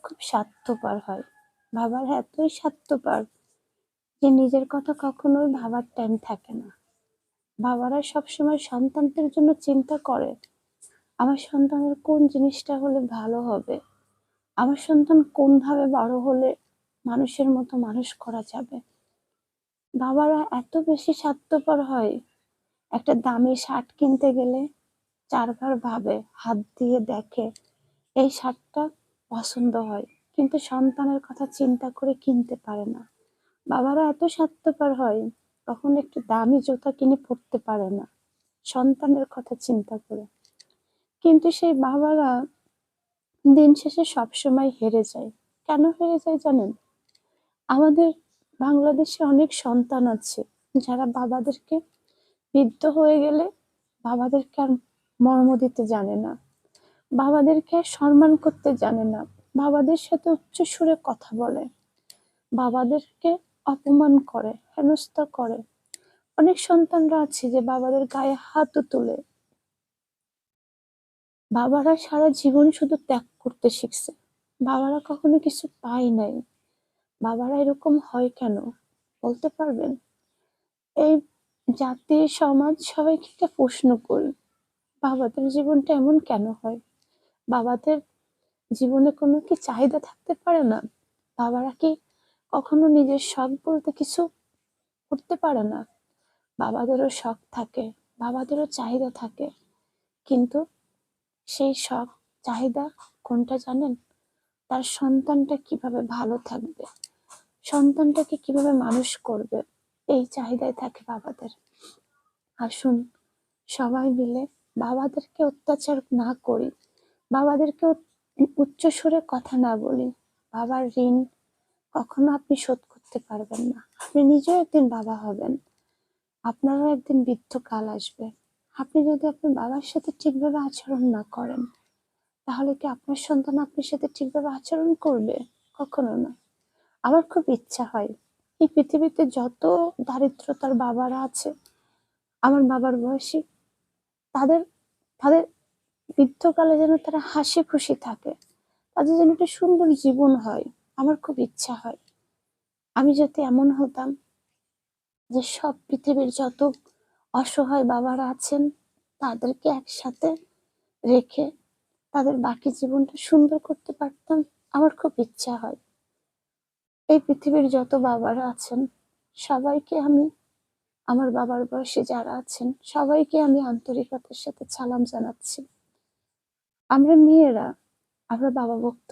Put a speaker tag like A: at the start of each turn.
A: খুব স্বার্থপর হয়। বাবারা এতই স্বার্থপর যে নিজের কথা কখনোই ভাবার টাইম থাকে না। বাবারা সবসময় সন্তানদের জন্য চিন্তা করে, আমার সন্তানের কোন জিনিসটা হলে ভালো হবে, আমার সন্তান কোনভাবে বড় হলে মানুষের মতো মানুষ করা যাবে। বাবারা এত বেশি স্বার্থপর হয়, একটা দামি শার্ট কিনতে গেলে 4 বার ভাবে, হাত দিয়ে দেখে এই শার্টটা পছন্দ হয়, কিন্তু সন্তানের কথা চিন্তা করে কিনতে পারে না। বাবারা এত স্বার্থপর হয়, কখনো একটু দামি জুতা কিনে পরতে পারে না সন্তানের কথা চিন্তা করে। কিন্তু সেই বাবারা দিন শেষে সবসময় হেরে যায়। কেন হেরে যায় জানেন? আমাদের বাংলাদেশে অনেক সন্তান আছে যারা বাবাদেরকে বৃদ্ধ হয়ে গেলে বাবাদেরকে আর মর্ম দিতে জানে না, বাবাদেরকে আর সম্মান করতে জানে না, বাবাদের সাথে উচ্চ সুরে কথা বলে, বাবাদেরকে অপমান করে, হেনস্থা করে। অনেক সন্তানরা আছে যে বাবাদের গায়ে হাতও তোলে। বাবারা সারা জীবন শুধু ত্যাগ করতে শিখছে, বাবারা কখনো কিছু পায় নাই। বাবারা এরকম হয় কেন বলতে পারবেন? এই জাতি সমাজ সবাইকে একটা প্রশ্ন করি, বাবাদের জীবনটা এমন কেন হয়? বাবাদের জীবনে কোনো কি চাহিদা থাকতে পারে না? বাবারা কি কখনো নিজের শখ বলতে কিছু করতে পারে না? বাবাদেরও শখ থাকে, বাবাদেরও চাহিদা থাকে, কিন্তু সেই শখ চাহিদা কোনটা জানেন? তার সন্তানটা কিভাবে ভালো থাকবে, সন্তানটাকে কিভাবে মানুষ করবে, এই চাহিদায় থাকে বাবাদের। আসুন সবাই মিলে বাবাদেরকে অত্যাচার না করি, বাবাদেরকে উচ্চ সুরে কথা না বলি। বাবার ঋণ কখনো আপনি শোধ করতে পারবেন না। আপনি নিজেও একদিন বাবা হবেন, আপনারও একদিন বৃদ্ধকাল আসবে। আপনি যদি আপনার বাবার সাথে ঠিকভাবে আচরণ না করেন, তাহলে কি আপনার সন্তান আপনার সাথে ঠিকভাবে আচরণ করবে? কখনো না। আমার খুব ইচ্ছা হয় এই পৃথিবীতে যত দারিদ্রতার বাবারা আছে আমার বাবার বয়সী, তাদের তাদের বৃদ্ধকালে যেন তারা হাসি খুশি থাকে, তাদের যেন একটা সুন্দর জীবন হয়। আমার খুব ইচ্ছা হয় আমি যাতে এমন হতাম যে সব পৃথিবীর যত অসহায় বাবারা আছেন তাদেরকে একসাথে রেখে তাদের বাকি জীবনটা সুন্দর করতে পারতাম। আমার খুব ইচ্ছা হয় এই পৃথিবীর যত বাবারা আছেন সবাইকে আমি, আমার বাবার বয়সী যারা আছেন সবাইকে আমি আন্তরিকতার সাথে সালাম জানাচ্ছি। আমরা মেয়েরা আমরা বাবা ভক্ত